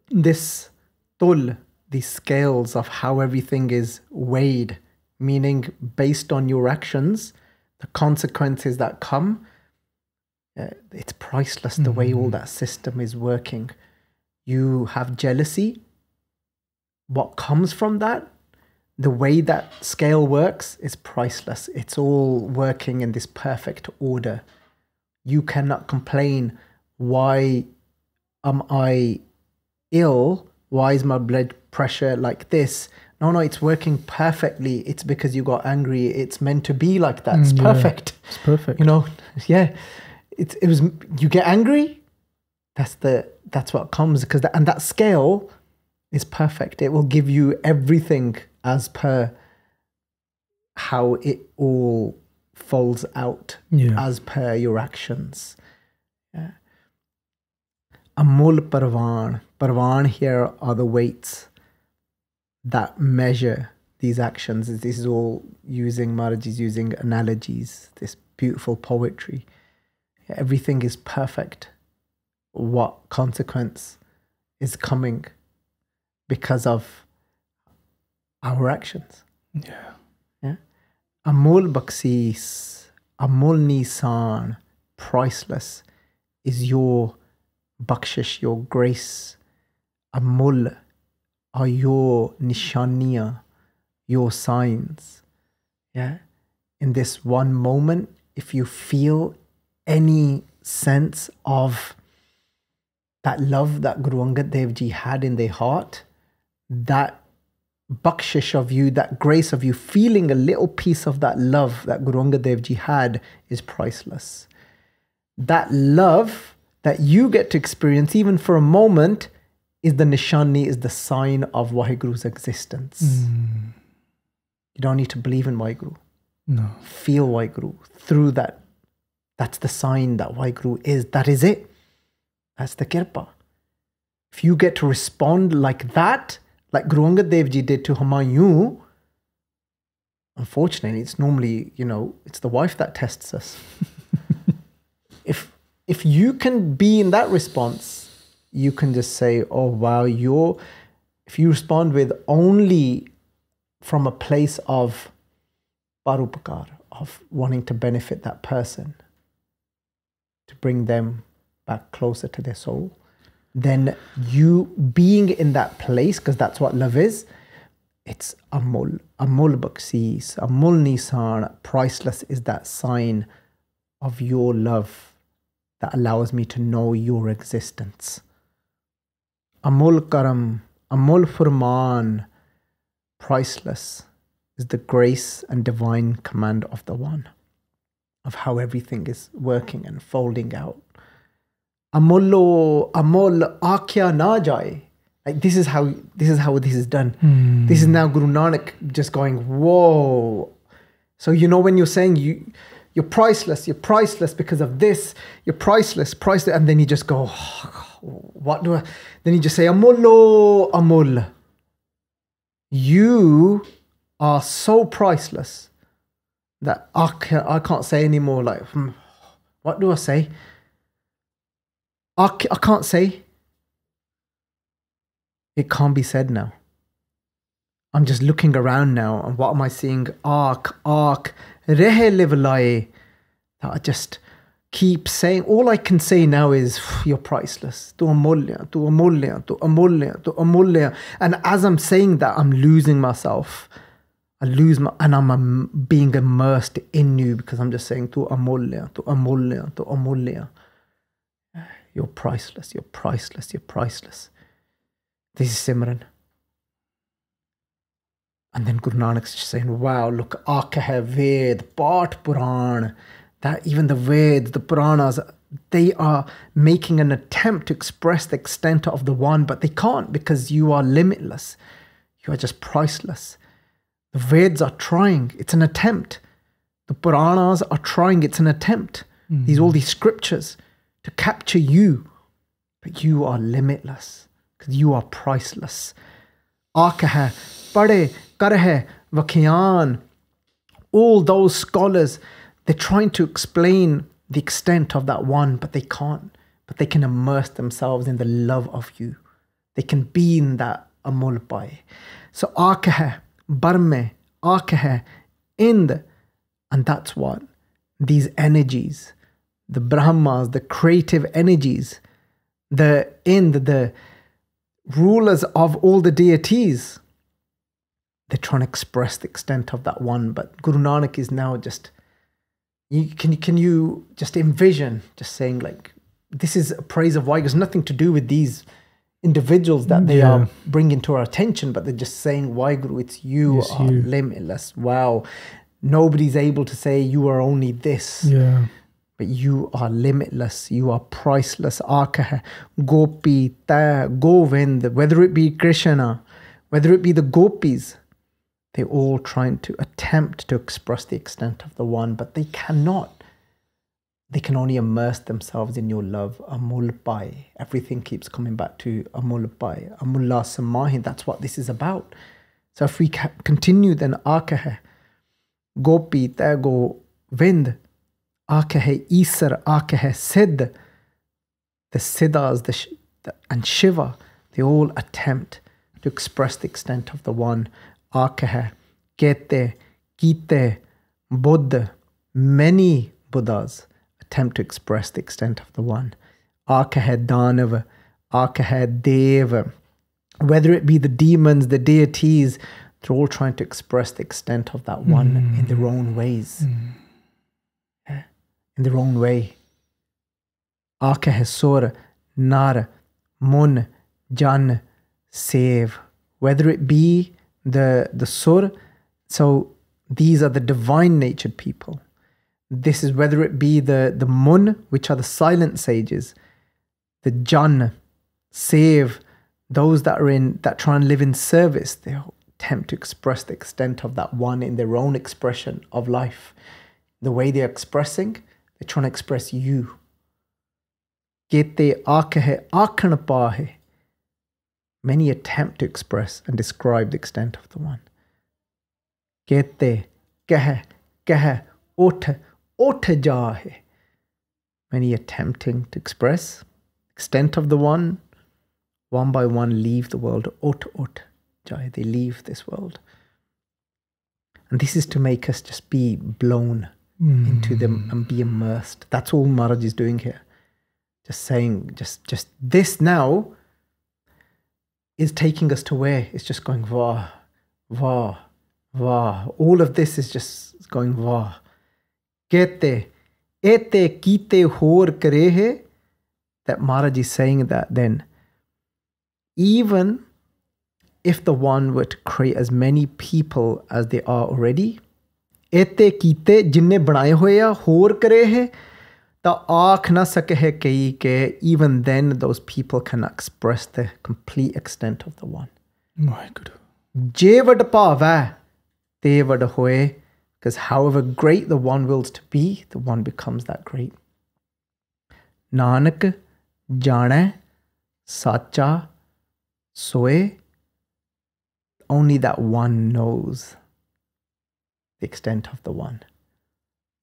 this tul, these scales of how everything is weighed, meaning based on your actions, the consequences that come, it's priceless the way all that system is working. You have jealousy. What comes from that, the way that scale works is priceless. It's all working in this perfect order. You cannot complain, why am I ill, why is my blood pressure like this? No, it's working perfectly. It's because you got angry. It's meant to be like that. It's perfect. It's perfect. You know, yeah. It was, you get angry, that's what comes, because and that scale is perfect. It will give you everything as per how it all folds out, as per your actions. Yeah. Amul Parvaan. Parvaan here are the weights that measure these actions. This is all using, Maharaj is using analogies, this beautiful poetry. Everything is perfect. What consequence is coming because of our actions? Yeah. Amul Bakhsees, Amul Neesaan, priceless is your bakshish, your grace. Amul are your nishaniya, your signs. Yeah. In this one moment, if you feel any sense of that love that Guru Angad Dev Ji had in their heart, that bakshish of you, that grace of you, feeling a little piece of that love that Guru Angad Dev Ji had is priceless. That love that you get to experience even for a moment is the nishani, is the sign of Waheguru's existence. You don't need to believe in Waheguru. No. Feel Waheguru through that. That's the sign that Waheguru is. That is it. That's the kirpa. If you get to respond like that, like Guru Angad Dev Ji did to Humayun, unfortunately, it's normally, it's the wife that tests us. If you can be in that response, you can just say, oh wow, if you respond with only from a place of parupakar, of wanting to benefit that person, to bring them back closer to their soul, then you being in that place, because that's what love is, it's Amul Bakhsees, Amul Neesaan, priceless is that sign of your love that allows me to know your existence. Amul Karam, Amul Farman, priceless is the grace and divine command of the One, of how everything is working and folding out. Amul Akhya na jaye. Like this is how this is done. This is now Guru Nanak just going, whoa. So when you're saying you're priceless because of this, you're priceless, and then you just go, oh, then you just say, Amul. You are so priceless that I can't say anymore. Like, what do I say? I can't say. It can't be said now. I'm just looking around now, and what am I seeing? Ark, rehe livlaye. That I just keep saying. All I can say now is, you're priceless. Tu amulya, tu amulya, tu amulya, tu amulya. And as I'm saying that, I'm losing myself. And I'm being immersed in you, because I'm just saying, tu amulya, tu amulya, tu amulya. You're priceless, you're priceless, you're priceless. This is Simran. And then Guru Nanak's just saying, wow, look, Akheh Ved, Part Puran, that even the Veds, the Puranas, they are making an attempt to express the extent of the One, but they can't, because you are limitless. You are just priceless. The Veds are trying, it's an attempt. The Puranas are trying, it's an attempt. All these scriptures to capture you, but you are limitless, because you are priceless. Akheh Bol Vigaar, all those scholars, they're trying to explain the extent of that One, but they can't. But they can immerse themselves in the love of you. They can be in that Amul Bhaae. So Akheh Barme, Akheh Ind, and that's what these energies, the Brahmas, the creative energies, the rulers of all the deities, they're trying to express the extent of that One. But Guru Nanak is now just, can you just envision, just saying like, this is a praise of Waheguru. It's nothing to do with these, individuals that they are bringing to our attention, but they're just saying, why Guru, it's you are limitless. Wow. Nobody's able to say you are only this. Yeah. But you are limitless. You are priceless. Akheh, Gopi, Ta, Govind, whether it be Krishna, whether it be the gopis, they're all trying to attempt to express the extent of the one, but they cannot. They can only immerse themselves in your love. Amul Bhaae. Everything keeps coming back to Amul Bhaae. Amulaa Samaahi. That's what this is about. So if we continue, then Akheh, Gopi, Ta, Govind, Akheh Isar, Akheh Siddh, the Siddhas and Shiva, they all attempt to express the extent of the one. Akheh Keete Keete Buddha, many Buddhas attempt to express the extent of the one. Akheh Danav, Akheh Dev, whether it be the demons, the deities, they're all trying to express the extent of that one in their own ways. In their own way. Akheh Sur, Nar, Mun, Jan, Save. Whether it be the Sur, so these are the divine natured people. This is whether it be the Mun, which are the silent sages, the Jan, Save, those that try and live in service, they attempt to express the extent of that one in their own expression of life. The way they're expressing, they're trying to express you. Kete Akheh Akhan Paahe. Many attempt to express and describe the extent of the one. Kete Keh Keh Ot Ot Jaahi. Many attempting to express extent of the one by one leave the world. Ot Ot Jaahi. They leave this world. And this is to make us just be blown into them and be immersed. That's all Maharaj is doing here. Just saying, just this now is taking us to where? It's just going Vaa, Vaa, Vaa. All of this is just going Vaa. Kete, Ete Keete Hor Kareh. That Maharaj is saying that then, even if the one were to create as many people as they are already, Ete Keete jinne banaye hoye hor kareh, ta aakh na sakeh kei ke, even then those people cannot express the complete extent of the one. My God. Je vad Vaaveh, te vad hoye, because however great the one wills to be, the one becomes that great. Nanak jane sacha soe. Only that one knows the extent of the one.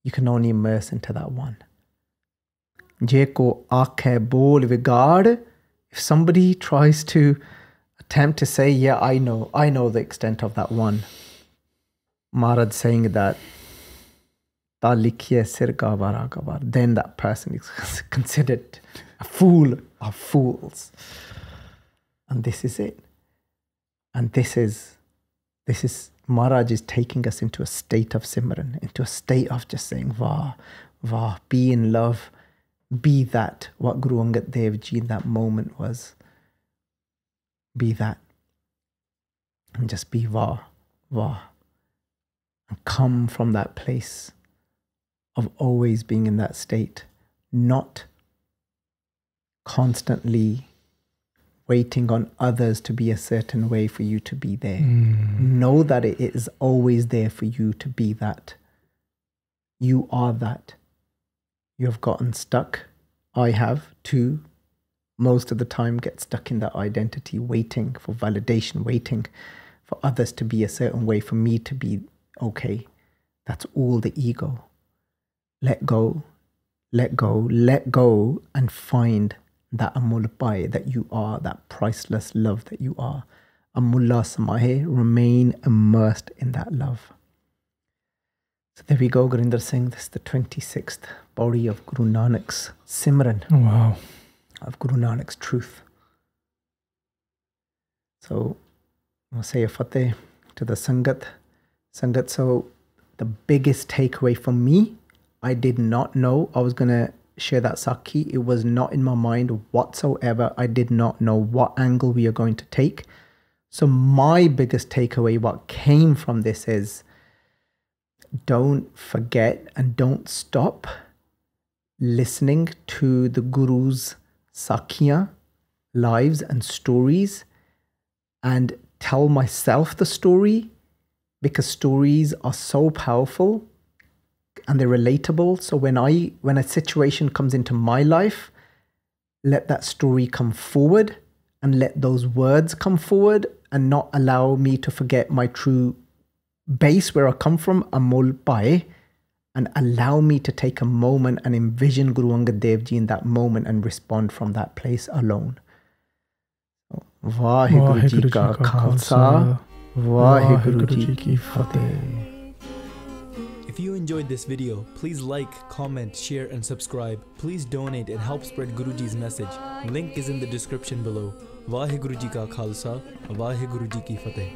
You can only immerse into that one. Je Ko Akheh Bol Vigaar. If somebody tries to attempt to say, yeah, I know the extent of that one, Maharaj saying that, Ta likhiye sir gawara gawar, then that person is considered a fool of fools. And this is it. And this is Maharaj is taking us into a state of Simran, into a state of just saying, Vaa, Vaa, be in love, be that, what Guru Angad Dev Ji in that moment was. Be that. And just be Vaa, Vaa. And come from that place of always being in that state, not constantly waiting on others to be a certain way for you to be there. Know that it is always there for you to be that. You are that. You have gotten stuck. I have too. Most of the time get stuck in that identity, waiting for validation, waiting for others to be a certain way, for me to be okay. That's all the ego. Let go, let go, let go, and find that Amul Bhaae that you are, that priceless love that you are. Amulaa Samaahi, remain immersed in that love. So there we go, Gurinder Singh. This is the 26th pauri of Guru Nanak's Simran. Oh, wow. Of Guru Nanak's truth. So I'll say a fateh to the Sangat. Sangat, so the biggest takeaway for me, I did not know I was going to share that Sakhi, it was not in my mind whatsoever. I did not know what angle we are going to take. So my biggest takeaway, what came from this is, don't forget and don't stop listening to the Guru's Sakhiyan, lives and stories, and tell myself the story, because stories are so powerful and they're relatable. So when a situation comes into my life, let that story come forward and let those words come forward and not allow me to forget my true base where I come from, Amul Bhaae, and allow me to take a moment and envision Guru Angad Dev Ji in that moment and respond from that place alone. Vaheguru Ji ka Khalsa, Vaheguru Ji ki Fateh. If you enjoyed this video, please like, comment, share and subscribe. Please donate and help spread Guruji's message. Link is in the description below. Vaheguru Ji ka Khalsa, Vaheguru Ji ki Fateh.